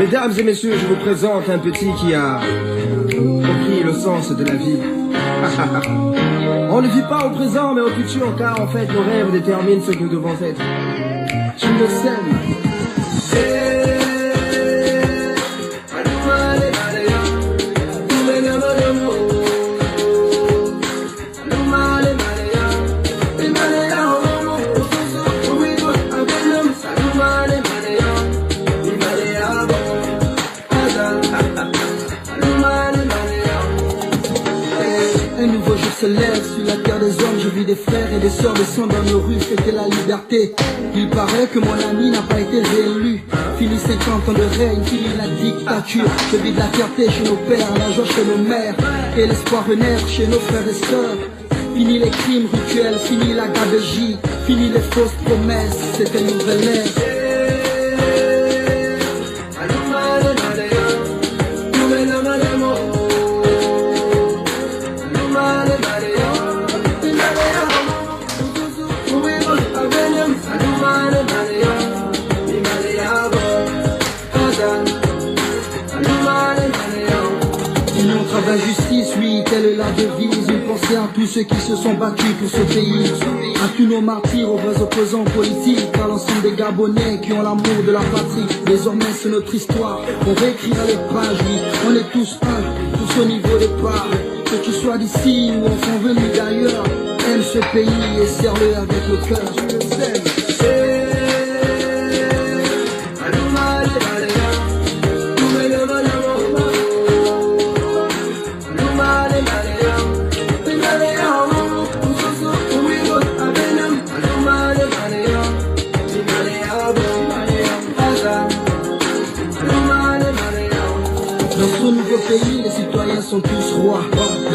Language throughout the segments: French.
Mesdames et messieurs, je vous présente un petit qui a compris le sens de la vie. On ne vit pas au présent mais au futur, car en fait nos rêves déterminent ce que nous devons être. Je le sais. Se lève sur la terre des hommes, je vis des frères et des sœurs descendre dans nos rues, fêter la liberté. Il paraît que mon ami n'a pas été réélu. Fini 50 ans de règne, fini la dictature. Je vis de la fierté chez nos pères, la joie chez nos mères, et l'espoir renaître chez nos frères et sœurs. Fini les crimes rituels, fini la gabegie, fini les fausses promesses, c'est une nouvelle ère. La justice, oui, telle est la devise. Une pensée à tous ceux qui se sont battus pour ce pays. À tous nos martyrs, aux vrais opposants politiques, à l'ensemble des Gabonais qui ont l'amour de la patrie. Désormais c'est notre histoire, on réécrira les pages, oui. On est tous un, tous au niveau des parts. Que tu sois d'ici ou enfin venu d'ailleurs, aime ce pays et serre-le avec le cœur. Je le sais. Pays, les citoyens sont tous rois.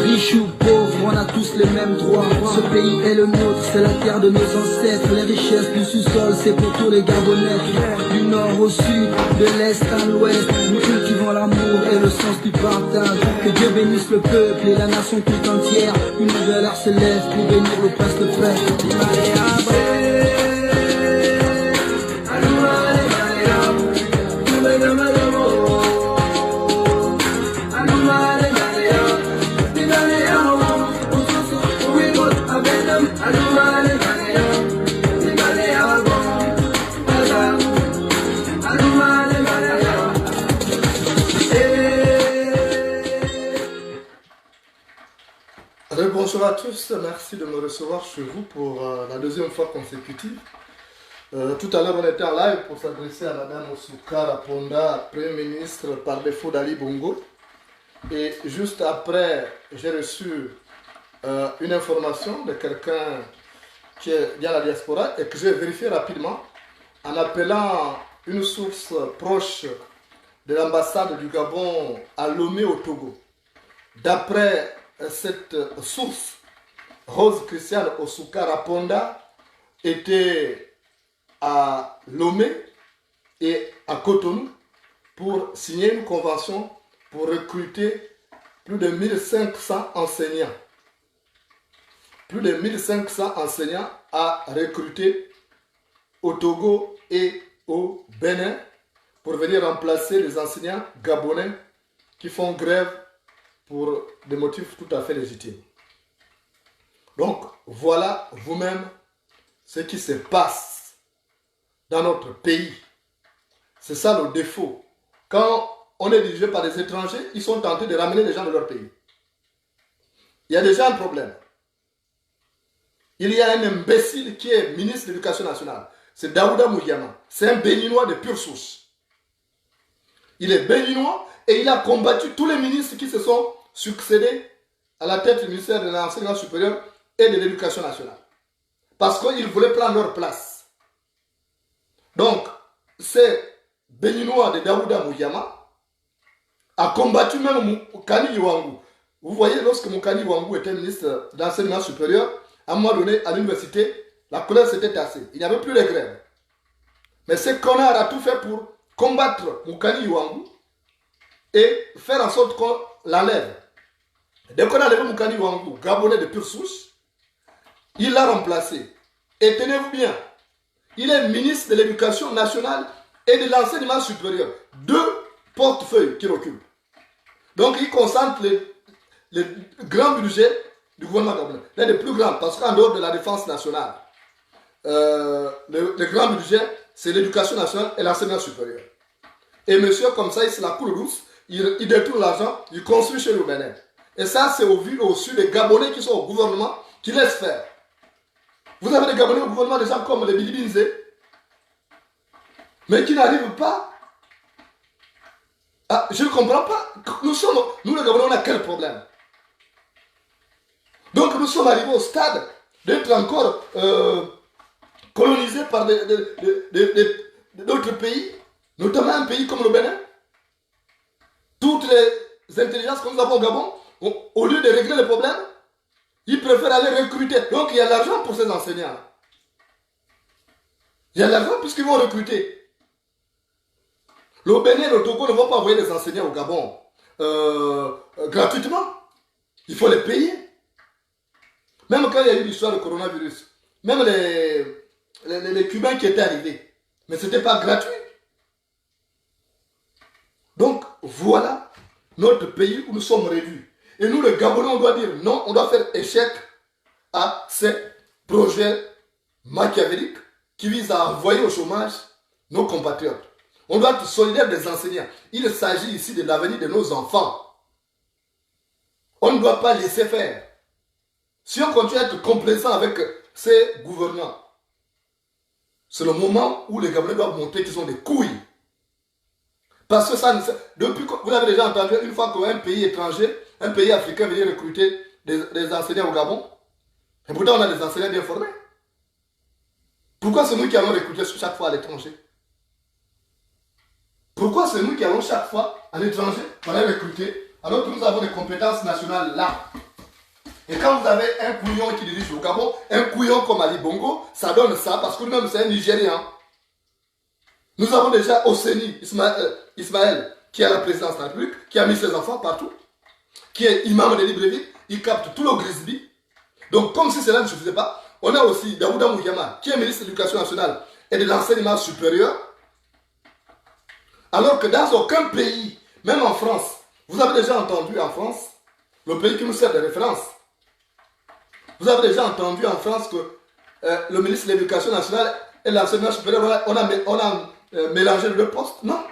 Riches ou pauvres, on a tous les mêmes droits. Ce pays est le nôtre, c'est la terre de nos ancêtres. Les richesses du sous-sol, c'est pour tous les Gabonais. Du nord au sud, de l'est à l'ouest, nous cultivons l'amour et le sens du partage. Que Dieu bénisse le peuple et la nation tout entière. Une nouvelle heure se lève pour bénir le prince de paix. Bonjour à tous, merci de me recevoir chez vous pour la deuxième fois consécutive. Tout à l'heure on était en live pour s'adresser à Madame Osukara Ponda, Premier ministre par défaut d'Ali Bongo. Et juste après, j'ai reçu une information de quelqu'un qui est dans la diaspora et que j'ai vérifié rapidement en appelant une source proche de l'ambassade du Gabon à Lomé au Togo. D'après cette source, Rose Christiane Osukara Ponda était à Lomé et à Cotonou pour signer une convention pour recruter plus de 1500 enseignants. Plus de 1500 enseignants à recruter au Togo et au Bénin pour venir remplacer les enseignants gabonais qui font grève pour des motifs tout à fait légitimes. Donc, voilà vous-même ce qui se passe dans notre pays. C'est ça le défaut. Quand on est dirigé par des étrangers, ils sont tentés de ramener les gens de leur pays. Il y a déjà un problème. Il y a un imbécile qui est ministre de l'Éducation nationale. C'est Daouda Mouyama. C'est un béninois de pure souche. Il est béninois et il a combattu tous les ministres qui se sont succédés à la tête du ministère de l'Enseignement supérieur et de l'Éducation nationale. Parce qu'ils voulaient prendre leur place. Donc, ce béninois de Daouda Mouyama a combattu même Moukani Iwangu. Vous voyez, lorsque Moukani Iwangu était ministre de l'Enseignement supérieur, à un moment donné, à l'université, la colère s'était tassée. Il n'y avait plus de grève. Mais ce connard a tout fait pour combattre Moukani Iwangu et faire en sorte qu'on l'enlève. Dès qu'on a enlevé Moukani Iwangu, Gabonais de pure souche, il l'a remplacé. Et tenez-vous bien, il est ministre de l'Éducation nationale et de l'Enseignement supérieur. Deux portefeuille qu'il occupe. Donc il concentre les grands budgets du gouvernement gabonais. L'un des plus grands, parce qu'en dehors de la défense nationale, le grand budget, c'est l'éducation nationale et l'enseignement supérieur. Et monsieur, comme ça, il se la coule douce, il détourne l'argent, il construit chez le Bénin. Et ça, c'est au vu et au su des Gabonais qui sont au gouvernement, qui laissent faire. Vous avez des Gabonais au gouvernement, des gens comme les Bilibinze, mais qui n'arrivent pas. Ah, je ne comprends pas. Nous les Gabonais, on a quel problème? Donc nous sommes arrivés au stade d'être encore colonisés par d'autres pays, notamment un pays comme le Bénin. Toutes les intelligences que nous avons au Gabon, au lieu de régler les problèmes, ils préfèrent aller recruter. Donc il y a de l'argent pour ces enseignants. Il y a de l'argent puisqu'ils vont recruter. Le Bénin et le Togo ne vont pas envoyer des enseignants au Gabon gratuitement. Il faut les payer. Même quand il y a eu l'histoire du coronavirus, même les Cubains qui étaient arrivés, mais ce n'était pas gratuit. Donc voilà notre pays où nous sommes réduits. Et nous, les Gabonais, on doit dire non, on doit faire échec à ces projets machiavéliques qui visent à envoyer au chômage nos compatriotes. On doit être solidaire des enseignants. Il s'agit ici de l'avenir de nos enfants. On ne doit pas laisser faire. Si on continue à être complaisant avec ces gouvernants, c'est le moment où les Gabonais doivent montrer qu'ils sont des couilles. Parce que ça, depuis que vous avez déjà entendu, une fois qu'un pays étranger, un pays africain vient recruter des enseignants au Gabon, et pourtant on a des enseignants bien formés. Pourquoi c'est nous qui allons recruter chaque fois à l'étranger? Pourquoi c'est nous qui allons chaque fois à l'étranger pour aller recruter, alors que nous avons des compétences nationales là? Et quand vous avez un couillon qui dirige le Gabon, un couillon comme Ali Bongo, ça donne ça parce que lui-même c'est un Nigérian. Nous avons déjà Osseni Ismaël, qui est à la présidence de la République, qui a mis ses enfants partout, qui est imam de Libreville, il capte tout le Grisby. Donc comme si cela ne suffisait pas, on a aussi Daouda Mouyama, qui est ministre de l'Éducation nationale et de l'enseignement supérieur. Alors que dans aucun pays, même en France, vous avez déjà entendu en France, le pays qui nous sert de référence, vous avez déjà entendu en France que le ministre de l'Éducation nationale et de l'enseignement supérieur, on a mélangé les deux postes? Non.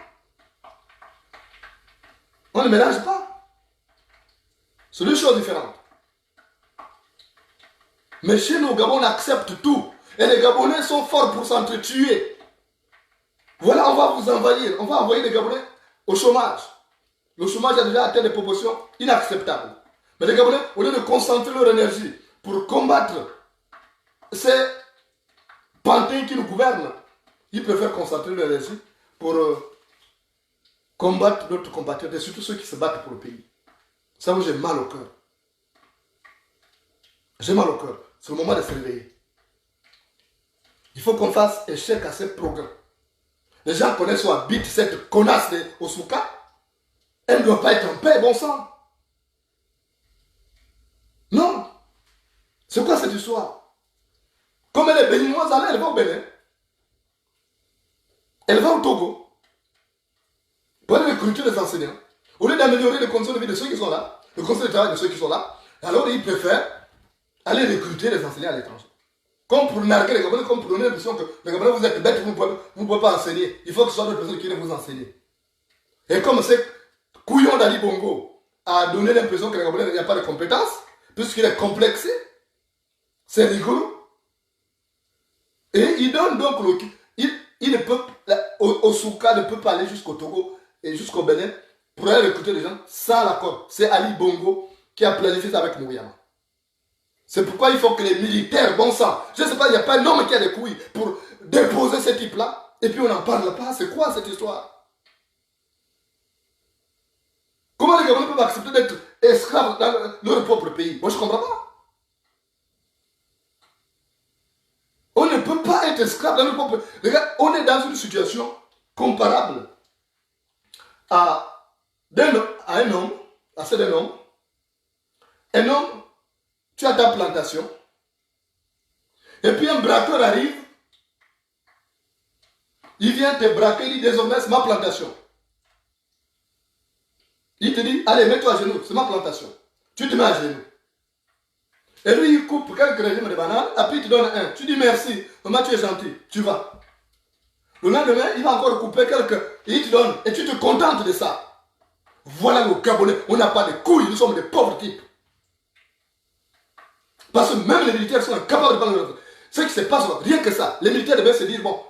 On ne mélange pas. C'est deux choses différentes. Mais chez nous, au Gabon, on accepte tout. Et les Gabonais sont forts pour s'entretuer. Voilà, on va vous envahir. On va envoyer les Gabonais au chômage. Le chômage a déjà atteint des proportions inacceptables. Mais les Gabonais, au lieu de concentrer leur énergie pour combattre ces pantins qui nous gouvernent, ils préfèrent concentrer leur énergie pour combattre d'autres compatriotes, et surtout ceux qui se battent pour le pays. Ça, moi, j'ai mal au cœur. J'ai mal au cœur. C'est le moment de se réveiller. Il faut qu'on fasse échec à ces programmes. Les gens connaissent ou habitent cette connasse de Osuka. Elle ne doit pas être en paix, bon sang. Non. C'est quoi cette histoire? Comme elle est béninoise, elle va au Bénin. Elle va au Togo. Pour aller recruter des enseignants. Au lieu d'améliorer les conditions de vie de ceux qui sont là, le conseil de travail de ceux qui sont là, alors ils préfèrent aller recruter les enseignants à l'étranger. Comme pour narguer les Gabonais, comme pour donner l'impression que les Gabonais, vous êtes bêtes, vous ne pouvez pas enseigner. Il faut que ce soit d'autres personnes qui viennent vous enseigner. Et comme c'est couillon d'Ali Bongo a donné l'impression que les Gabonais n'ont pas de compétences, puisqu'il est complexé, c'est rigolo. Et il donne donc il ne peut, Osuka ne peut pas aller jusqu'au Togo et jusqu'au Bénin pour aller recruter des gens sans l'accord. C'est Ali Bongo qui a planifié ça avec Mouyama. C'est pourquoi il faut que les militaires, bon sang, je ne sais pas, il n'y a pas un homme qui a des couilles pour déposer ce type-là, et puis on n'en parle pas. C'est quoi cette histoire? Comment les Gabonais peuvent accepter d'être esclaves dans leur propre pays? Moi, je ne comprends pas. On ne peut pas être esclave dans notre propre pays. Regarde, on est dans une situation comparable à un homme, à celle d'un homme. Un homme, tu as ta plantation, et puis un braqueur arrive, il vient te braquer, il dit désormais c'est ma plantation. Il te dit, allez, mets-toi à genoux, c'est ma plantation. Tu te mets à genoux. Et lui, il coupe quelques régimes de bananes, après il te donne un. Tu dis merci, maman, tu es gentil, tu vas. Le lendemain, il va encore couper quelques, et il te donne, et tu te contentes de ça. Voilà nos Gabonais, on n'a pas de couilles, nous sommes des pauvres types. Parce que même les militaires sont incapables de prendre ce qui se passe, rien que ça. Les militaires devaient se dire, bon,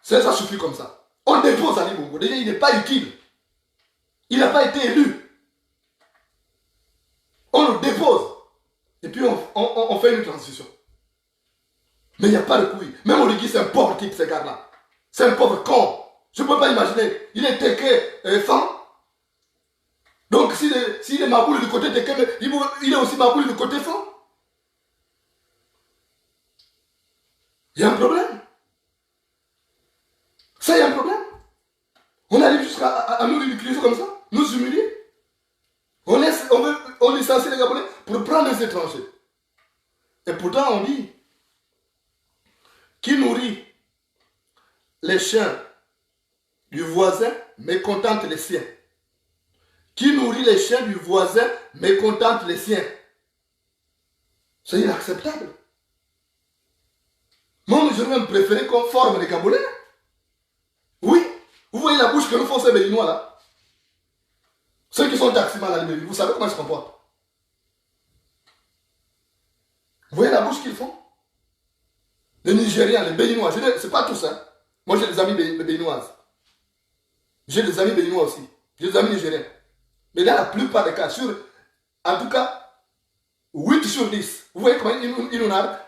ça suffit comme ça. On dépose Ali Bongo. Déjà, il n'est pas utile. Il n'a pas été élu. On le dépose. Et puis, on fait une transition. Mais il n'y a pas de couilles. Même Oligui, c'est un pauvre type, ce gars-là. C'est un pauvre con. Je ne peux pas imaginer. Il est teké fan. Donc, s'il est maboule du côté teké, il est aussi maboule du côté fan. Il y a un problème. Ça, il y a un problème. On arrive jusqu'à nous ridiculiser comme ça, nous humilier. On licencie les Gabonais pour prendre les étrangers. Et pourtant, on dit, qui nourrit les chiens du voisin mécontente les siens. Qui nourrit les chiens du voisin mécontente les siens. C'est inacceptable. Moi, je vais même préférer qu'on forme les Gabonais. Oui, vous voyez la bouche que nous font ces Béninois là. Ceux qui sont taximans à la Libérie, vous savez comment ils se comportent. Vous voyez la bouche qu'ils font. Les Nigériens, les Béninois, c'est pas tous hein. Moi j'ai des amis béninoises. J'ai des amis béninois aussi. J'ai des amis nigériens. Mais dans la plupart des cas, en tout cas, 8 sur 10. Vous voyez comment ils nous narguent.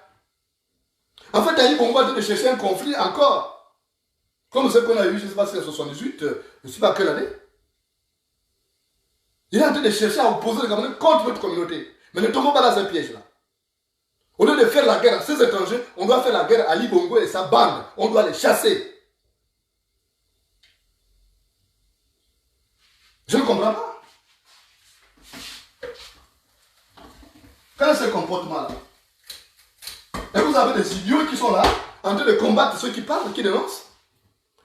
En fait, Ali Bongo a de chercher un conflit encore. Comme ce qu'on a eu, je ne sais pas si c'est en 78, je ne sais pas à quelle année. Il est en train de chercher à opposer les Gabonais contre notre communauté. Mais ne tombons pas dans ce piège-là. Au lieu de faire la guerre à ces étrangers, on doit faire la guerre à Ali Bongo et sa bande. On doit les chasser. Je ne comprends pas. Quel est ce comportement-là? Et vous avez des idiots qui sont là, en train de combattre ceux qui parlent, qui dénoncent.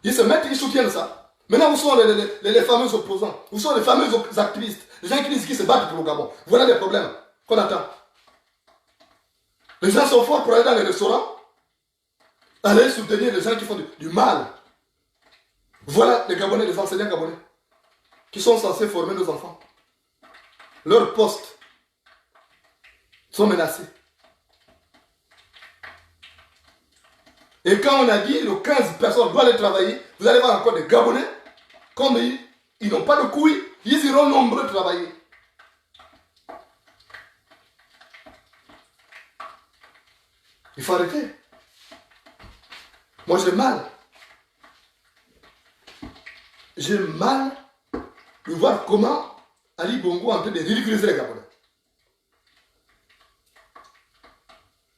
Ils se mettent, ils soutiennent ça. Maintenant, où sont les fameux opposants? Où sont les fameux activistes? Les gens qui disent qu'ils se battent pour le Gabon. Voilà les problèmes qu'on attend. Les gens sont forts pour aller dans les restaurants, aller soutenir les gens qui font du mal. Voilà les Gabonais, les enseignants gabonais, qui sont censés former nos enfants. Leurs postes sont menacés. Et quand on a dit que 15 personnes doivent aller travailler, vous allez voir encore des Gabonais, comme ils n'ont pas de couilles, ils iront nombreux travailler. Il faut arrêter. Moi j'ai mal. J'ai mal de voir comment Ali Bongo est en train de ridiculiser les Gabonais.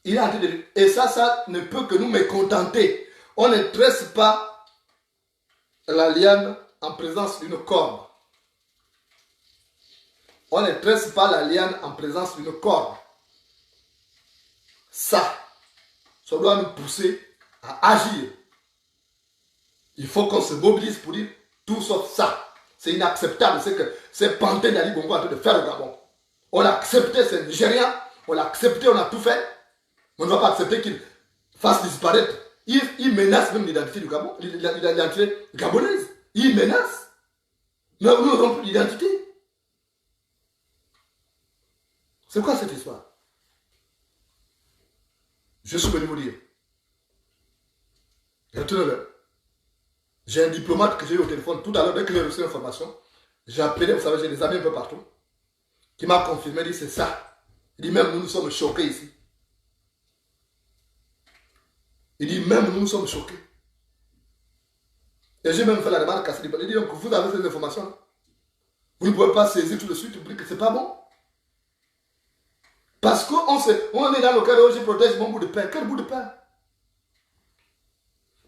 Il est en train de... Et ça ne peut que nous mécontenter. On ne tresse pas la liane en présence d'une corde. On ne tresse pas la liane en présence d'une corde. Ça doit nous pousser à agir. Il faut qu'on se mobilise pour dire tout sauf ça. C'est inacceptable ce que ces pantins d'Ali Bongo en train de faire au Gabon. On l'a accepté, c'est Nigérien. On l'a accepté, on a tout fait. On ne va pas accepter qu'il fasse disparaître. Il menace même l'identité du Gabon, l'identité gabonaise. Il menace. Mais nous n'aurons plus d'identité. C'est quoi cette histoire? Je suis venu vous dire. Retenez-le. J'ai un diplomate que j'ai eu au téléphone tout à l'heure, dès que j'ai reçu l'information. J'ai appelé, vous savez, j'ai des amis un peu partout, qui m'a confirmé, il dit c'est ça. Il dit même nous sommes choqués ici. Il dit même nous sommes choqués. Et j'ai même fait la remarque à Sidi. Il dit donc vous avez ces informations-là. Vous ne pouvez pas saisir tout de suite, vous dites que c'est pas bon. Parce qu'on est dans le cas où je protège mon bout de pain. Quel bout de pain?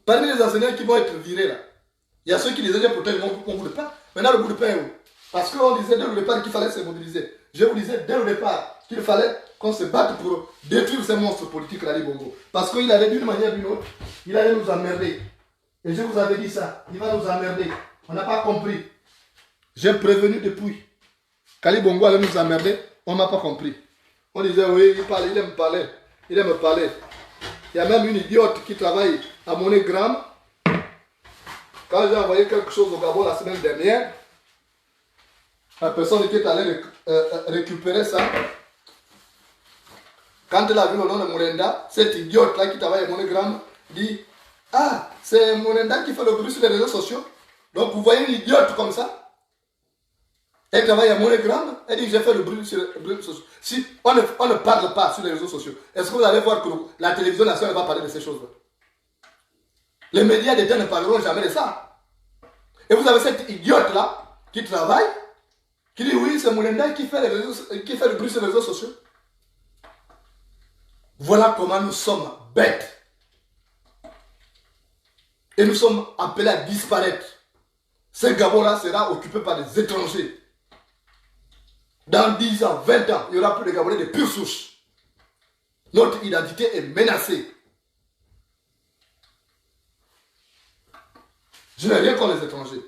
Parmi les enseignants qui vont être virés là, il y a ceux qui disaient je protège mon bout de pain. Maintenant le bout de pain est où? Parce qu'on disait dès le départ qu'il fallait se mobiliser. Je vous disais dès le départ qu'il fallait qu'on se batte pour détruire ces monstres politiques là, les Bongo. Parce qu'il allait d'une manière ou d'une autre, il allait nous emmerder. Et je vous avais dit ça, il va nous emmerder. On n'a pas compris. J'ai prévenu depuis. Kali Bongo allait nous emmerder, on n'a pas compris. On disait, oui, il aime parler. Il aime parler. Il y a même une idiote qui travaille à MoneyGram. Quand j'ai envoyé quelque chose au Gabon la semaine dernière, la personne qui est allée récupérer ça, quand elle a vu le nom de Monenda, cette idiote-là qui travaille à MoneyGram dit, ah, c'est Monenda qui fait le bruit sur les réseaux sociaux. Donc vous voyez une idiote comme ça. Elle travaille à MoneyGram, elle dit, j'ai fait le bruit sur les réseaux sociaux. Si on ne parle pas sur les réseaux sociaux, est-ce que vous allez voir que la télévision nationale va parler de ces choses-là? Les médias d'État ne parleront jamais de ça. Et vous avez cette idiote-là qui travaille, qui dit oui, c'est Moulenda qui fait le bruit sur les réseaux sociaux. Voilà comment nous sommes bêtes. Et nous sommes appelés à disparaître. Ce Gabon-là sera occupé par des étrangers. Dans 10 ans, 20 ans, il n'y aura plus de Gabonais de pure souche. Notre identité est menacée. Je n'ai rien contre les étrangers.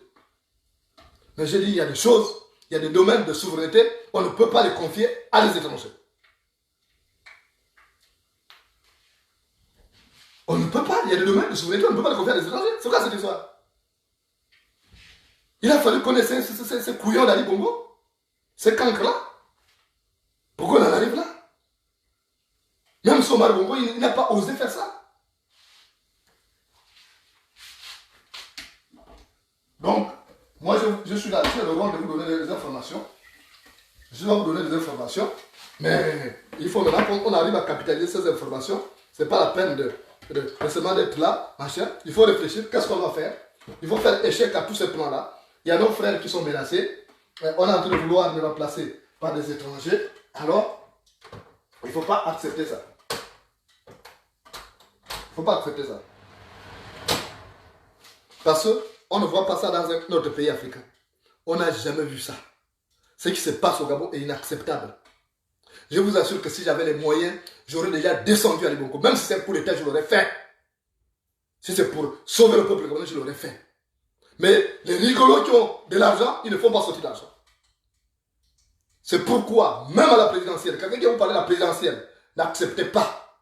Mais je dis, il y a des choses, il y a des domaines de souveraineté, on ne peut pas les confier à les étrangers. On ne peut pas, il y a des domaines de souveraineté, on ne peut pas les confier à des étrangers. C'est quoi cette histoire? Il a fallu connaître ces couillons d'Ali Bongo, ces cancres-là. Pourquoi on en arrive là? Même Somar Bongo, il n'a pas osé faire ça. Donc, moi je suis là, j'ai le rôle de vous donner des informations. Je dois vous donner des informations, mais il faut maintenant qu'on arrive à capitaliser ces informations. Ce n'est pas la peine de seulement d'être là, machin. Il faut réfléchir, qu'est-ce qu'on va faire? Il faut faire échec à tous ces plans-là. Il y a nos frères qui sont menacés. On est en train de vouloir les remplacer par des étrangers. Alors, il ne faut pas accepter ça. Il ne faut pas accepter ça. Parce qu'on ne voit pas ça dans un autre pays africain. On n'a jamais vu ça. Ce qui se passe au Gabon est inacceptable. Je vous assure que si j'avais les moyens, j'aurais déjà descendu à Libongo. Même si c'est pour l'État, je l'aurais fait. Si c'est pour sauver le peuple gabonais, je l'aurais fait. Mais les rigolos qui ont de l'argent, ils ne font pas sortir d'argent. C'est pourquoi, même à la présidentielle, quelqu'un qui vous parle de la présidentielle, n'acceptez pas.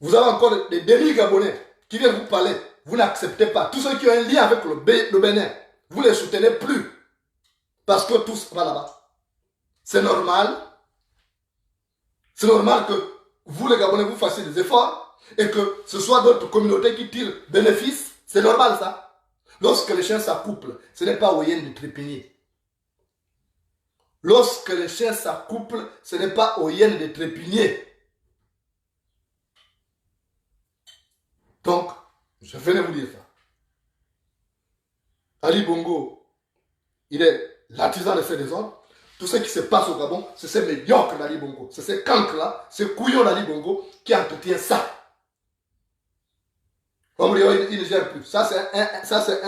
Vous avez encore des délits gabonais qui viennent vous parler. Vous n'acceptez pas. Tous ceux qui ont un lien avec le Bénin, vous ne les soutenez plus. Parce que tous vont là-bas. C'est normal. C'est normal que vous, les Gabonais, vous fassiez des efforts et que ce soit d'autres communautés qui tirent bénéfice. C'est normal, ça. Lorsque les chiens s'accouplent, ce n'est pas au yen de trépigner. Lorsque les chiens s'accouplent, ce n'est pas au yen de trépigner. Donc, je venais vous dire ça. Ali Bongo, il est l'artisan de ces désordres. Tout ce qui se passe au Gabon, c'est ces médiocres d'Ali Bongo. C'est ces cancres-là, ces couillons d'Ali Bongo qui entretiennent ça. Comme il ne gère plus. Ça, c'est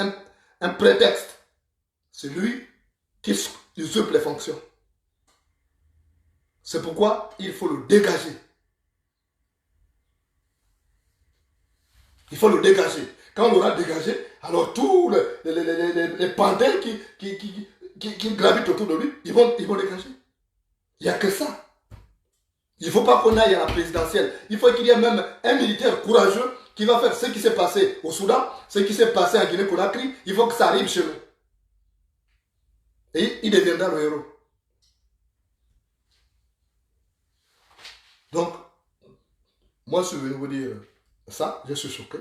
un prétexte. C'est lui qui usurpe les fonctions. C'est pourquoi il faut le dégager. Il faut le dégager. Quand on l'aura dégagé, alors tous les pantins qui gravitent autour de lui, ils vont dégager. Il n'y a que ça. Il ne faut pas qu'on aille à la présidentielle. Il faut qu'il y ait même un militaire courageux qui va faire ce qui s'est passé au Soudan, ce qui s'est passé en Guinée-Conakry. Il faut que ça arrive chez nous. Et il deviendra le héros. Donc, moi je suis venu vous dire ça, je suis choqué.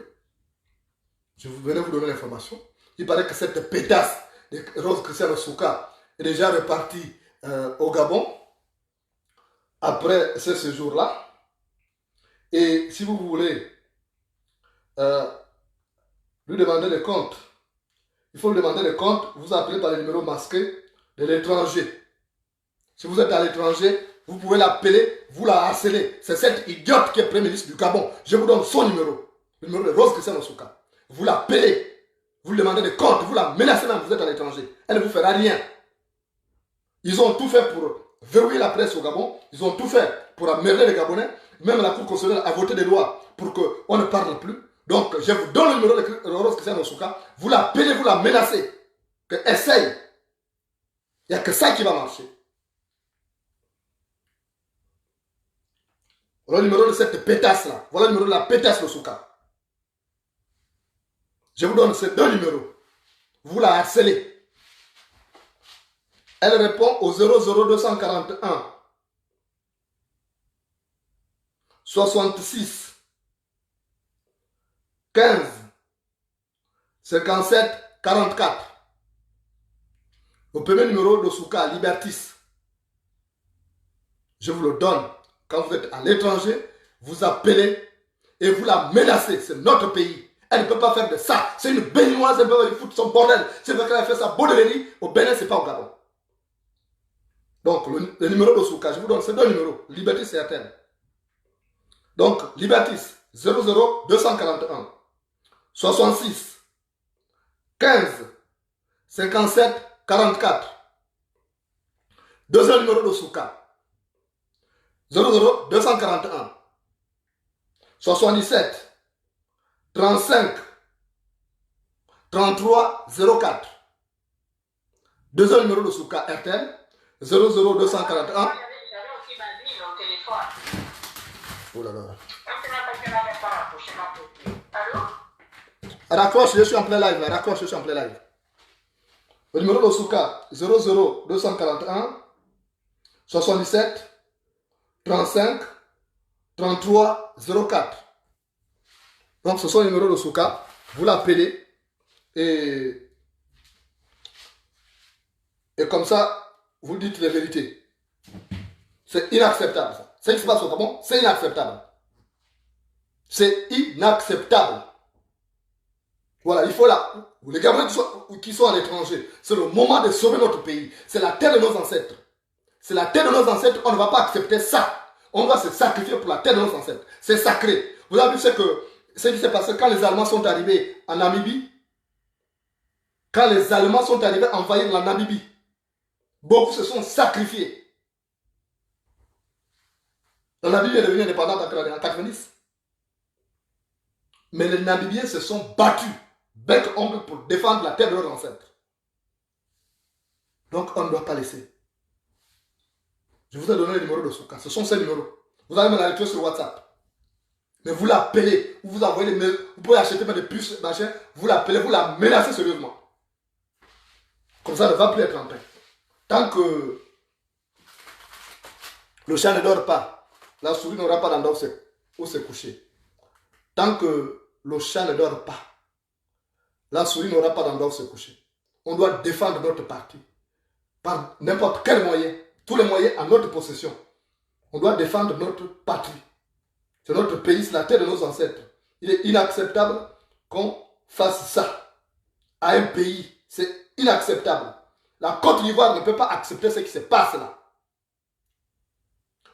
Je venais vous donner l'information. Il paraît que cette pétasse de Rose Christiane Souka est déjà repartie au Gabon après ce séjour-là. Et si vous voulez lui demander des comptes, il faut lui demander des comptes, vous appelez par le numéro masqué de l'étranger. Si vous êtes à l'étranger, vous pouvez l'appeler, vous la harcelez. C'est cette idiote qui est Premier ministre du Gabon. Je vous donne son numéro. Le numéro de Rose Christiane Souka. Vous l'appelez, vous lui demandez des comptes, vous la menacez même, vous êtes à l'étranger. Elle ne vous fera rien. Ils ont tout fait pour verrouiller la presse au Gabon. Ils ont tout fait pour emmerder les Gabonais. Même la Cour constitutionnelle a voté des lois pour qu'on ne parle plus. Donc, je vous donne le numéro de Rose Christiane Souka. Vous l'appelez, vous la menacez. Essaye. Il n'y a que ça qui va marcher. Voilà le numéro de cette pétasse-là. Voilà le numéro de la pétasse de Souka. Je vous donne ces deux numéros. Vous la harcelez. Elle répond au 00241 66 15 57 44. Le premier numéro de Souka, Libertis. Je vous le donne. Quand vous êtes à l'étranger, vous appelez et vous la menacez. C'est notre pays. Elle ne peut pas faire de ça. C'est une béninoise, elle ne peut pas foutre son bordel. C'est vrai qu'elle a fait sa bauderie. Au Bénin, ce n'est pas au Gabon. Donc, le numéro de Souka, je vous donne ces deux numéros. Libertis et RTL. Donc, Libertis, 00241 66 15 57 44. Deuxième numéro de Souka. 00241 77 35 33 04. Deuxième numéro de Souka RTL 00241. J'avais aussi ma vie au téléphone. Oh là là. Allô? Raccroche, je suis en plein live. Raccroche, je suis en plein live. Le numéro de Souka 00241 77 35 33 04. Donc ce sont les numéros de Souka. Vous l'appelez et comme ça, vous dites les vérités. C'est inacceptable ça. Ce qui se passe au Gabon, c'est inacceptable. C'est inacceptable. Voilà, il faut là, les Gabonais qui sont à l'étranger, c'est le moment de sauver notre pays. C'est la terre de nos ancêtres. C'est la terre de nos ancêtres, on ne va pas accepter ça. On va se sacrifier pour la terre de nos ancêtres. C'est sacré. Vous avez vu ce qui s'est passé quand les Allemands sont arrivés en Namibie? Quand les Allemands sont arrivés à envahir la Namibie, beaucoup se sont sacrifiés. La Namibie est devenue indépendante en 1990. Mais les Namibiens se sont battus, bec-ongle, pour défendre la terre de leurs ancêtres. Donc on ne doit pas laisser. Je vous ai donné le numéro de Souka. Ce sont ces numéros. Vous allez me la retrouver sur WhatsApp. Mais vous l'appelez, vous envoyez des mails, vous pouvez acheter des puces, machin, vous l'appelez, vous la menacez sérieusement. Comme ça, elle ne va plus être en paix. Tant que le chat ne dort pas, la souris n'aura pas d'endroit où se coucher. Tant que le chat ne dort pas, la souris n'aura pas d'endroit où se coucher. On doit défendre notre parti par n'importe quel moyen. Tous les moyens à notre possession. On doit défendre notre patrie. C'est notre pays, c'est la terre de nos ancêtres. Il est inacceptable qu'on fasse ça à un pays. C'est inacceptable. La Côte d'Ivoire ne peut pas accepter ce qui se passe là.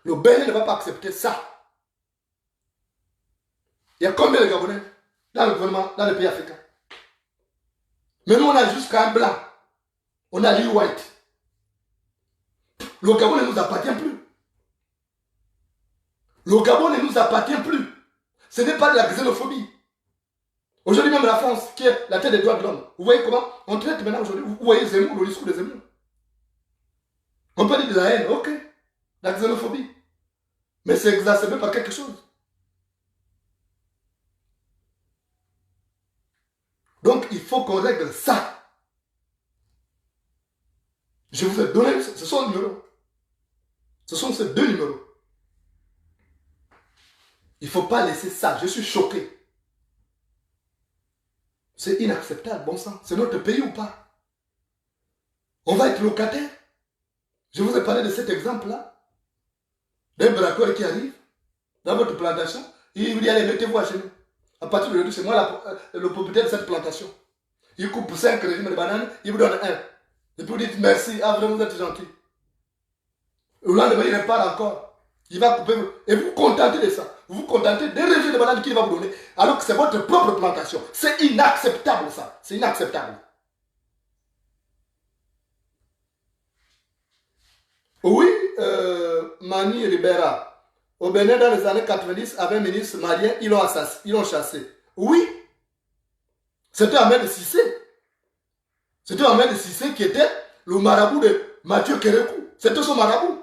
Le Bénin ne va pas accepter ça. Il y a combien de Gabonais dans le gouvernement, dans les pays africains? Mais nous, on a jusqu'à un blanc. On a Lee White. Le Gabon ne nous appartient plus. Le Gabon ne nous appartient plus. Ce n'est pas de la xénophobie. Aujourd'hui même la France, qui est la terre des droits de l'homme, vous voyez comment on traite maintenant aujourd'hui, vous voyez Zemmour, le discours de Zemmour. On peut dire de la haine, ok, la xénophobie. Mais c'est exacerbé par quelque chose. Donc il faut qu'on règle ça. Je vous ai donné, ce sont les numéros. Ce sont ces deux numéros. Il ne faut pas laisser ça. Je suis choqué. C'est inacceptable, bon sang. C'est notre pays ou pas? On va être locataire. Je vous ai parlé de cet exemple-là. D'un braqueur qui arrive dans votre plantation. Il vous dit, allez, mettez-vous à chez nous. À partir de aujourd'hui, c'est moi le propriétaire de cette plantation. Il coupe 5 régimes de bananes, il vous donne 1. Et puis vous dites merci, ah vraiment vous êtes gentil. Le lendemain, il repart encore. Il va couper. Et vous vous contentez de ça. Vous vous contentez des régimes de bananes qu'il va vous donner. Alors que c'est votre propre plantation. C'est inacceptable ça. C'est inacceptable. Oui, Mani Ribera. Au Bénin, dans les années 90, avec un ministre malien, ils l'ont chassé. Oui. C'était Ahmed Cissé. C'était Ahmed Cissé qui était le marabout de Mathieu Kérékou. C'était son marabout.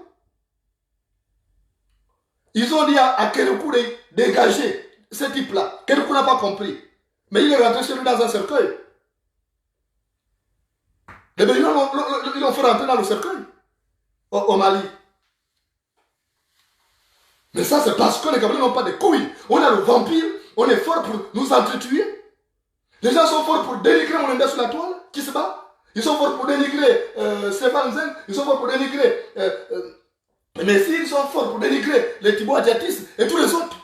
Ils ont dit à Kérékou de dégager ce type-là. Kérékou n'a pas compris. Mais il est rentré chez lui dans un cercueil. Les Béninois ils l'ont fait rentrer dans le cercueil. Au Mali. Mais ça, c'est parce que les Gabonais n'ont pas de couilles. On a le vampire, on est fort pour nous entretuer. Les gens sont forts pour dénigrer Moulenda sur la toile, qui se bat. Ils sont forts pour dénigrer Stéphane Zen, ils sont forts pour dénigrer Messi, ils sont forts pour dénigrer les Thibaut Adjatis et tous les autres.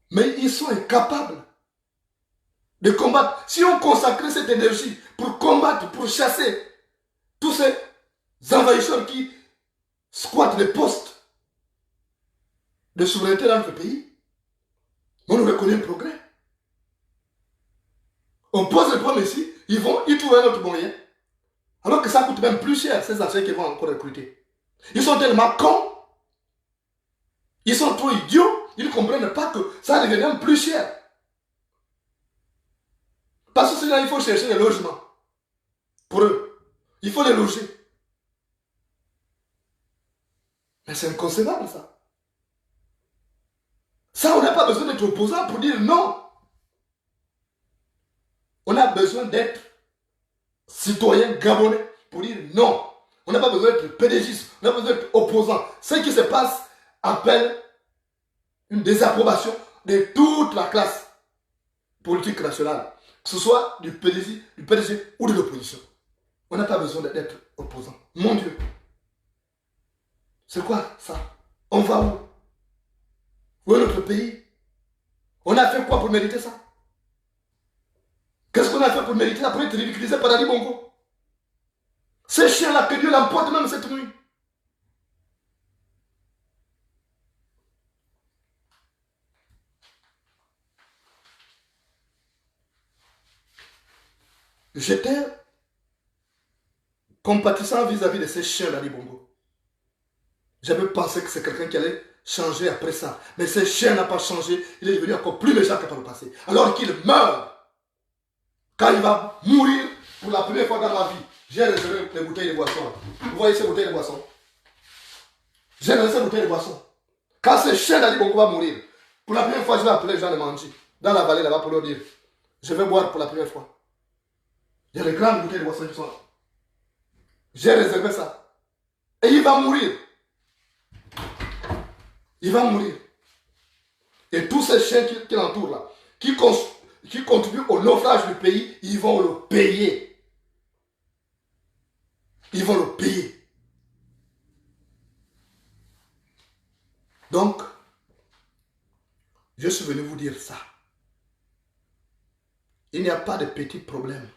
Mais ils sont incapables de combattre. Si on consacrait cette énergie pour combattre, pour chasser tous ces envahisseurs qui squattent les postes de souveraineté dans notre pays, on aurait connu un progrès. On pose le problème ici, ils trouvent un autre moyen. Alors que ça coûte même plus cher, ces anciens qui vont encore recruter. Ils sont tellement cons, ils sont trop idiots, ils ne comprennent pas que ça devient même plus cher. Parce que ces gens, il faut chercher des logements. Pour eux, il faut les loger. Mais c'est inconcevable ça. Ça, on n'a pas besoin d'être opposant pour dire non. On a besoin d'être citoyen gabonais pour dire non. On n'a pas besoin d'être pédégiste, on a besoin d'être opposant. Ce qui se passe appelle une désapprobation de toute la classe politique nationale. Que ce soit du PDG ou de l'opposition. On n'a pas besoin d'être opposant. Mon Dieu. C'est quoi ça? On va où? Où est notre pays? On a fait quoi pour mériter ça? Qu'est-ce qu'on a fait pour mériter après être ridiculisé par Ali Bongo? Ces chiens-là, que Dieu l'emporte même cette nuit. J'étais compatissant vis-à-vis de ces chiens d'Ali Bongo. J'avais pensé que c'est quelqu'un qui allait changer après ça. Mais ce chien n'a pas changé. Il est devenu encore plus méchant que par le passé. Alors qu'il meurt. Quand il va mourir pour la première fois dans ma vie, j'ai réservé les bouteilles de boisson. Vous voyez ces bouteilles de boisson? J'ai réservé ces bouteilles de boisson. Quand ce chien d'Ali Bongo va mourir, pour la première fois, je vais appeler les gens de Manji, dans la vallée là-bas, pour leur dire, je vais boire pour la première fois. Il y a des grandes bouteilles de boisson qui sont là. J'ai réservé ça. Et il va mourir. Il va mourir. Et tous ces chiens qui l'entourent là, qui contribuent au naufrage du pays, ils vont le payer. Ils vont le payer. Donc, je suis venu vous dire ça. Il n'y a pas de petits problèmes.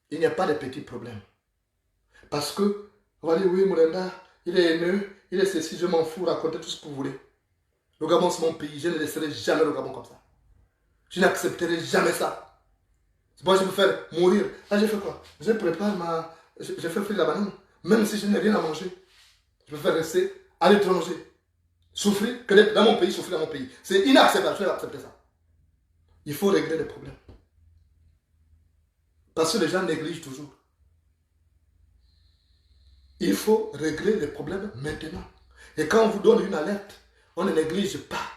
Il n'y a pas de petits problèmes. Parce que, on va dire, oui, Moulenda, il est haineux, il est ceci, je m'en fous, racontez tout ce que vous voulez. Le Gabon, c'est mon pays, je ne laisserai jamais le Gabon comme ça. Je n'accepterai jamais ça. Moi, je vais me faire mourir. Là, j'ai fait quoi? Je prépare je fais frire la banane. Même si je n'ai rien à manger, je préfère rester à l'étranger. Souffrir, que d'être dans mon pays, souffrir dans mon pays. C'est inacceptable, je vais accepter ça. Il faut régler les problèmes. Parce que les gens négligent toujours. Il faut régler les problèmes maintenant. Et quand on vous donne une alerte, on ne néglige pas.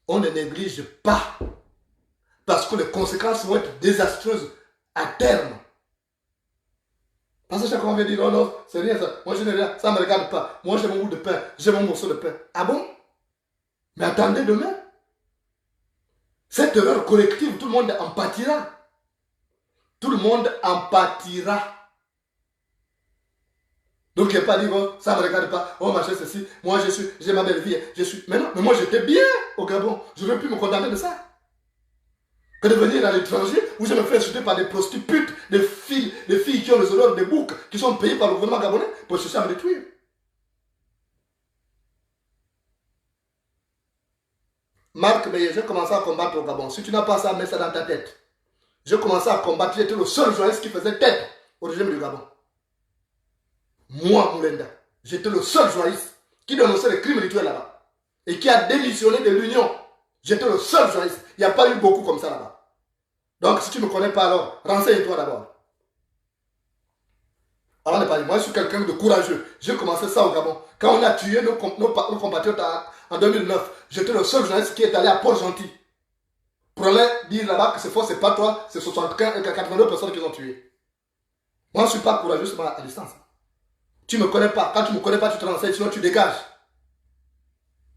On ne néglige pas. Parce que les conséquences vont être désastreuses à terme. Parce que chaque fois on vient dire, oh non, c'est rien ça. Moi je n'ai rien, ça ne me regarde pas. Moi j'ai mon bout de pain, j'ai mon morceau de pain. Ah bon? Mais attendez demain. Cette erreur collective, tout le monde en pâtira. Tout le monde en pâtira. Donc il n'y a pas dit, oh, ça ne me regarde pas, oh machin ceci, moi j'ai ma belle vie, mais non, mais moi j'étais bien au Gabon, je n'aurais pu me condamner de ça. Que de venir à l'étranger où je me fais insulter par des prostituées, des filles qui ont les odeurs de bouc, qui sont payées par le gouvernement gabonais pour chercher à me détruire. Marc Meyer, j'ai commencé à combattre au Gabon. Si tu n'as pas ça, mets ça dans ta tête. J'ai commencé à combattre, j'étais le seul journaliste qui faisait tête au régime du Gabon. Moi, Moulenda, j'étais le seul journaliste qui dénonçait les crimes rituels là-bas et qui a démissionné de l'Union. J'étais le seul journaliste. Il n'y a pas eu beaucoup comme ça là-bas. Donc, si tu ne me connais pas alors, renseigne-toi d'abord. Avant de parler, moi je suis quelqu'un de courageux. J'ai commencé ça au Gabon. Quand on a tué nos compatriotes en 2009, j'étais le seul journaliste qui est allé à Port-Gentil. Pour aller dire là-bas que c'est faux, c'est pas toi, c'est 82 personnes qui ont tué. Moi je ne suis pas courageux, c'est à distance. Tu ne me connais pas. Quand tu ne me connais pas, tu te renseignes, sinon tu dégages.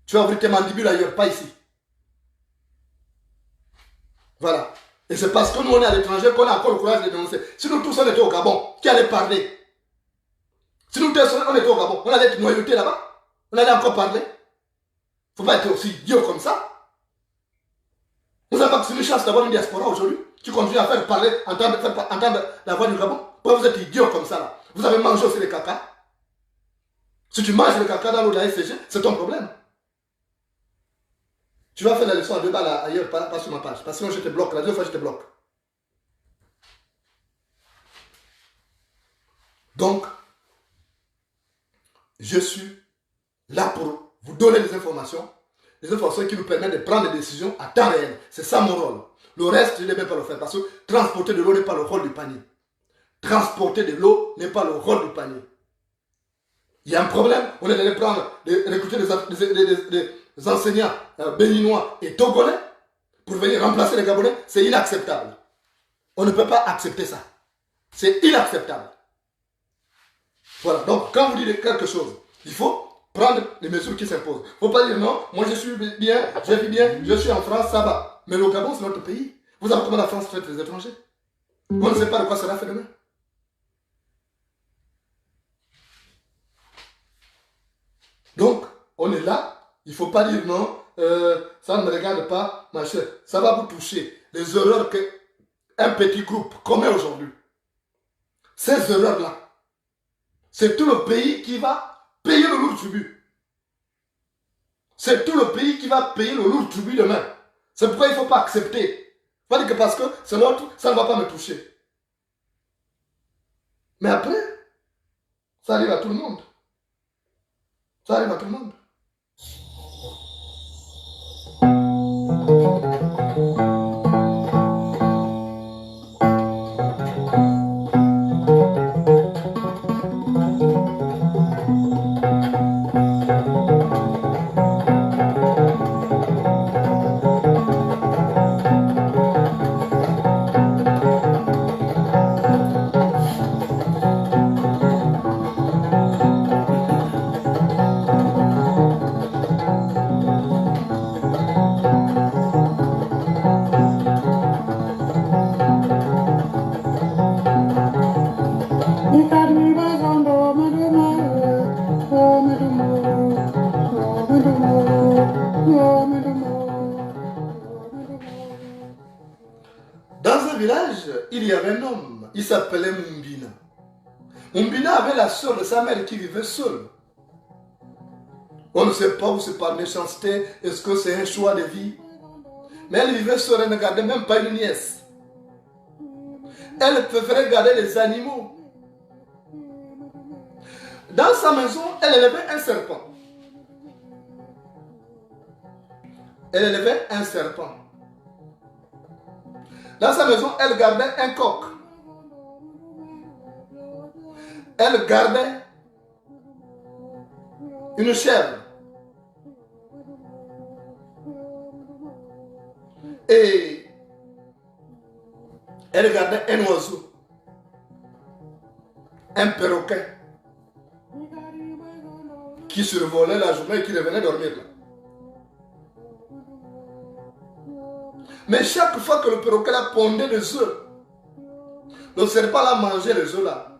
Tu vas ouvrir tes mandibules ailleurs, pas ici. Voilà. Et c'est parce que nous on est à l'étranger qu'on a encore le courage de dénoncer. Si nous tous on était au Gabon, qui allait parler? Si nous tous on était au Gabon, on allait être noyautés là-bas? On allait encore parler? Il ne faut pas être aussi idiot comme ça. Vous n'avez pas que c'est une chance d'avoir une diaspora aujourd'hui. Tu continues à faire parler, entendre la voix du Gabon. Pourquoi vous êtes idiot comme ça là? Vous avez mangé aussi les caca. Si tu manges le caca dans l'eau de la SCG, c'est ton problème. Tu vas faire la leçon à 2 balles ailleurs, pas sur ma page. Parce que sinon je te bloque. La deuxième fois je te bloque. Donc, je suis là pour vous donner des informations qui nous permettent de prendre des décisions à temps réel. C'est ça mon rôle. Le reste, je ne vais même pas le faire parce que transporter de l'eau n'est pas le rôle du panier. Transporter de l'eau n'est pas le rôle du panier. Il y a un problème, on est allé recruter des enseignants béninois et togolais pour venir remplacer les Gabonais. C'est inacceptable. On ne peut pas accepter ça. C'est inacceptable. Voilà, donc quand vous dites quelque chose, il faut prendre les mesures qui s'imposent. Il ne faut pas dire non, moi je suis bien, je vis bien, je suis en France, ça va. Mais le Gabon, c'est notre pays. Vous savez comment la France traite les étrangers? On ne sait pas de quoi sera fait demain. Donc, on est là, il ne faut pas dire non, ça ne me regarde pas, ma chère. Ça va vous toucher. Les erreurs qu'un petit groupe commet aujourd'hui. Ces erreurs-là, c'est tout le pays qui va payer le lourd tribut. C'est tout le pays qui va payer le lourd tribut demain. C'est pourquoi il ne faut pas accepter. Il faut dire que parce que c'est l'autre, ça ne va pas me toucher. Mais après, ça arrive à tout le monde. Ça arrive à tout le monde. Il y avait un homme, il s'appelait Mumbina. Mumbina avait la soeur de sa mère qui vivait seule. On ne sait pas où c'est par méchanceté, est-ce que c'est un choix de vie. Mais elle vivait seule, elle ne gardait même pas une nièce. Elle préférait garder les animaux. Dans sa maison, elle élevait un serpent. Elle élevait un serpent. Dans sa maison, elle gardait un coq. Elle gardait une chèvre. Et elle gardait un oiseau. Un perroquet. Qui survolait la journée et qui revenait dormir là. Mais chaque fois que le perroquet là pondait des œufs, le serpent là mangeait les œufs là.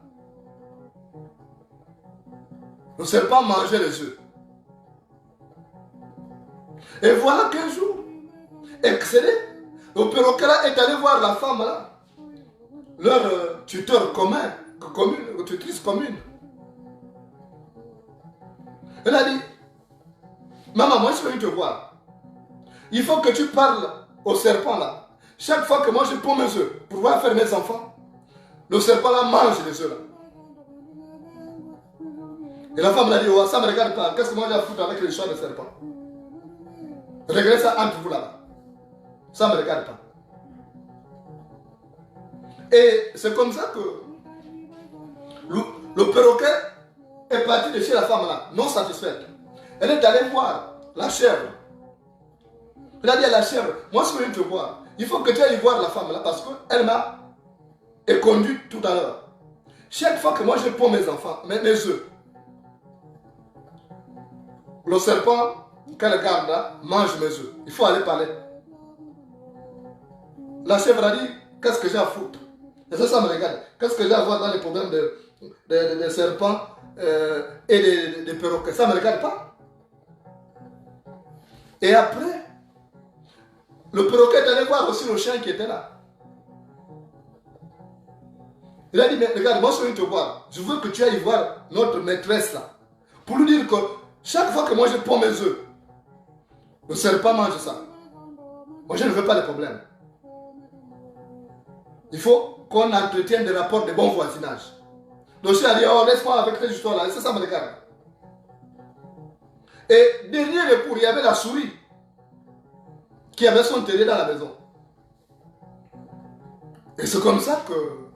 Le serpent mangeait les œufs. Et voilà qu'un jour, excédé, le perroquet là est allé voir la femme là, leur tuteur commun, tutrice commune. Elle a dit, maman, moi je suis venu te voir. Il faut que tu parles au serpent là. Chaque fois que moi je prends mes œufs pour pouvoir faire mes enfants, le serpent là mange les œufs là. Et la femme l'a dit, oh, ça ne me regarde pas. Qu'est-ce que moi j'ai à foutre avec les chats de serpent? Réglez ça entre vous là-bas. Ça ne me regarde pas. Et c'est comme ça que Le perroquet est parti de chez la femme là, non satisfaite. Elle est allée voir la chèvre. Elle a dit à la chèvre, moi je veux te voir. Il faut que tu ailles voir la femme là parce qu'elle m'a éconduit tout à l'heure. Chaque fois que moi je prends mes enfants, mes œufs, le serpent qu'elle garde là mange mes œufs. Il faut aller parler. La chèvre a dit, qu'est-ce que j'ai à foutre? Et ça me regarde. Qu'est-ce que j'ai à voir dans les problèmes des serpents et des perroquets? Ça ne me regarde pas. Et après, le perroquet est allé voir aussi le chien qui était là. Il a dit, mais regarde, moi je viens te voir. Je veux que tu ailles voir notre maîtresse là. Pour lui dire que chaque fois que moi je prends mes œufs, le serpent mange ça. Moi je ne veux pas de problème. Il faut qu'on entretienne des rapports de bon voisinage. Le chien a dit, oh laisse-moi avec cette histoire là. Et ça me regarde. Et derrière le cours, il y avait la souris qui avait son terrier dans la maison. Et c'est comme ça que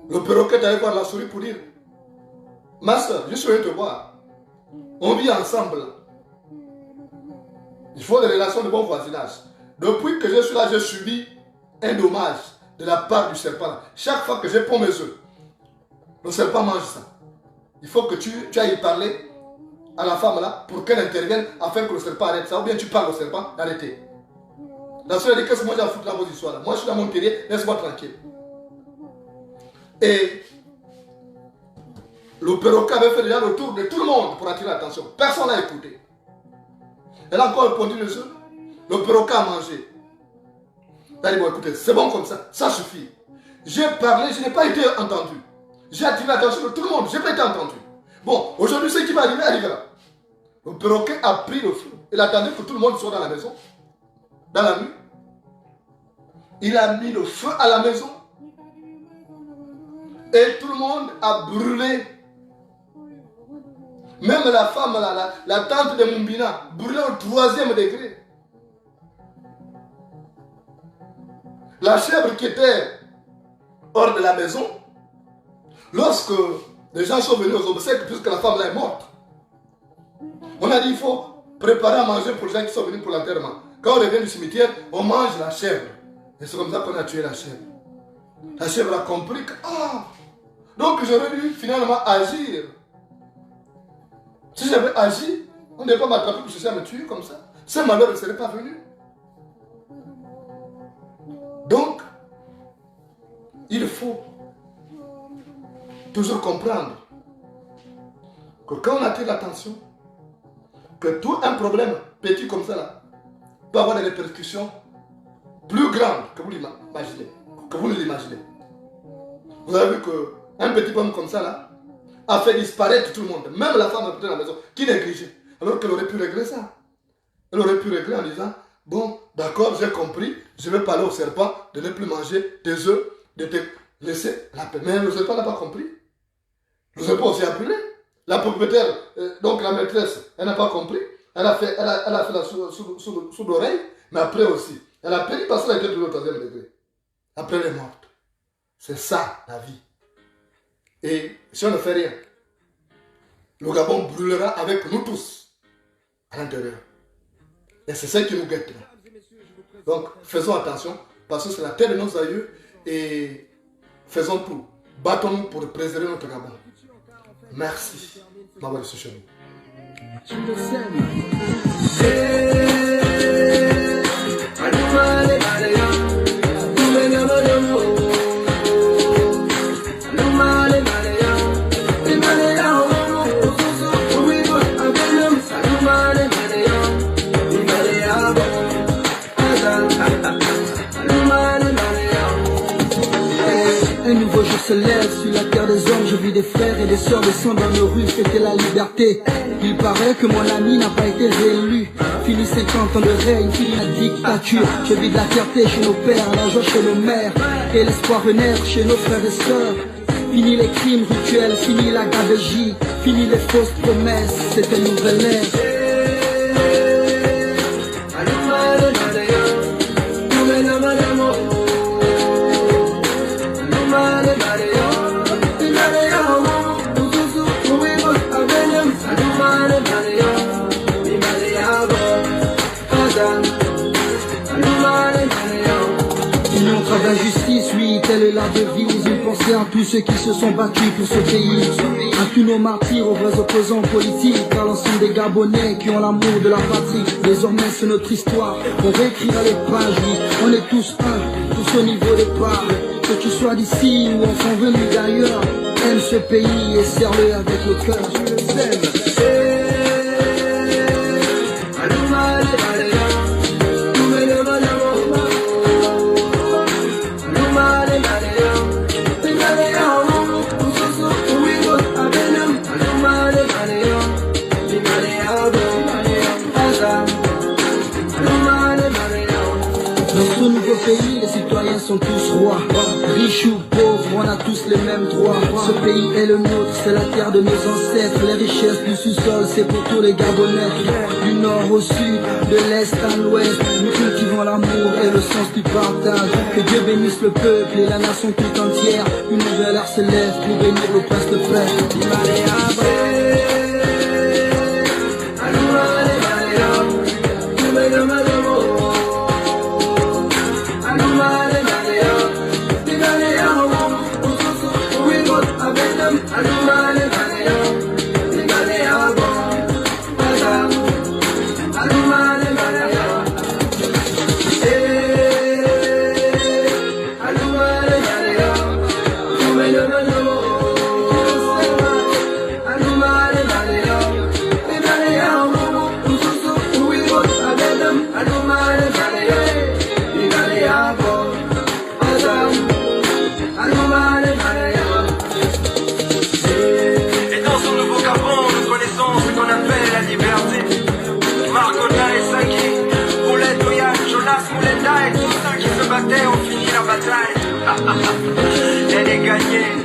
le perroquet est allé voir la souris pour dire, ma soeur, je suis venu te voir. On vit ensemble. Il faut des relations de bon voisinage. Depuis que je suis là, j'ai subi un dommage de la part du serpent. Chaque fois que je prends mes œufs, le serpent mange ça. Il faut que tu ailles parler à la femme là pour qu'elle intervienne afin que le serpent arrête ça. Ou bien tu parles au serpent d'arrêter. La soeur a dit, qu'est-ce que moi j'ai à foutre dans vos histoires là? Moi je suis dans mon terrier, laisse-moi tranquille. Et le perroquet avait fait déjà le tour de tout le monde pour attirer l'attention. Personne n'a écouté. Elle a encore répondu les œufs. Le perroquet a mangé. Elle a dit, bon écoutez, c'est bon comme ça suffit. J'ai parlé, je n'ai pas été entendu. J'ai attiré l'attention de tout le monde, je n'ai pas été entendu. Bon, aujourd'hui, ce qui va arriver, arrivera. Le perroquet a pris le feu. Il attendait que tout le monde soit dans la maison. Dans la nuit. Il a mis le feu à la maison. Et tout le monde a brûlé. Même la femme, la tante de Mumbina, brûlée au 3e degré. La chèvre qui était hors de la maison, lorsque les gens sont venus aux obsèques, puisque la femme là est morte, on a dit il faut préparer à manger pour les gens qui sont venus pour l'enterrement. Quand on revient du cimetière, on mange la chèvre. Et c'est comme ça qu'on a tué la chèvre. La chèvre a compris que, donc j'aurais dû finalement agir. Si j'avais agi, on ne devait pas m'attraper pour chercher à me tuer comme ça. Ce malheur ne serait pas venu. Donc, il faut toujours comprendre que quand on attire l'attention, que tout un problème petit comme ça là, peut avoir des répercussions plus grandes que vous l'imaginez. Que vous ne l'imaginez. Vous avez vu qu'un petit problème comme ça là a fait disparaître tout le monde, même la femme de la maison qui négligeait, alors qu'elle aurait pu régler ça. Elle aurait pu régler en disant, bon, d'accord, j'ai compris, je vais parler au serpent de ne plus manger tes œufs, de te laisser la paix. Mais le serpent n'a pas compris. Le serpent aussi a brûlé. La propriétaire, donc la maîtresse, elle n'a pas compris. Elle a fait la sous l'oreille, mais après aussi. Elle a péri parce qu'elle était toujours au 3e degré. Après elle est morte. C'est ça la vie. Et si on ne fait rien, le Gabon brûlera avec nous tous à l'intérieur. Et c'est ça qui nous guette. Donc faisons attention parce que c'est la terre de nos aïeux et faisons tout. Battons-nous pour préserver notre Gabon. Merci. M'avoir reçu chez nous. Tu le sais, Un nouveau jour se lève sur la terre des hommes. Je vis des frères et des sœurs descendre dans nos rues fêter la liberté. Il paraît que mon ami n'a pas été réélu. Fini 50 ans de règne, fini la dictature. Je vis de la fierté chez nos pères, la joie chez nos mères, et l'espoir renaître chez nos frères et sœurs. Fini les crimes rituels, fini la gabegie, fini les fausses promesses, c'est une nouvelle ère. Mare, est la devise? Une pensée à tous ceux qui se sont battus pour ce pays. À tous nos martyrs, aux vrais opposants politiques, à l'ensemble des Gabonais qui ont l'amour de la patrie. Désormais c'est notre histoire, on réécrira les pages, oui. On est tous un, tous au niveau des parts. Que tu sois d'ici ou enfant venu d'ailleurs, aime ce pays et serre-le avec le cœur. Dans ce nouveau pays, les citoyens sont tous rois. Riches ou pauvres, on a tous les mêmes droits. Ce pays est le nôtre, c'est la terre de nos ancêtres. Les richesses du sous-sol, c'est pour tous les Gabonais. Du nord au sud, de l'est à l'ouest, nous cultivons l'amour et le sens du partage. Que Dieu bénisse le peuple et la nation tout entière. Une nouvelle ère se lève pour bénir le prince de frère. Et tous ceux qui se battaient ont fini la bataille. Elle est gagnée.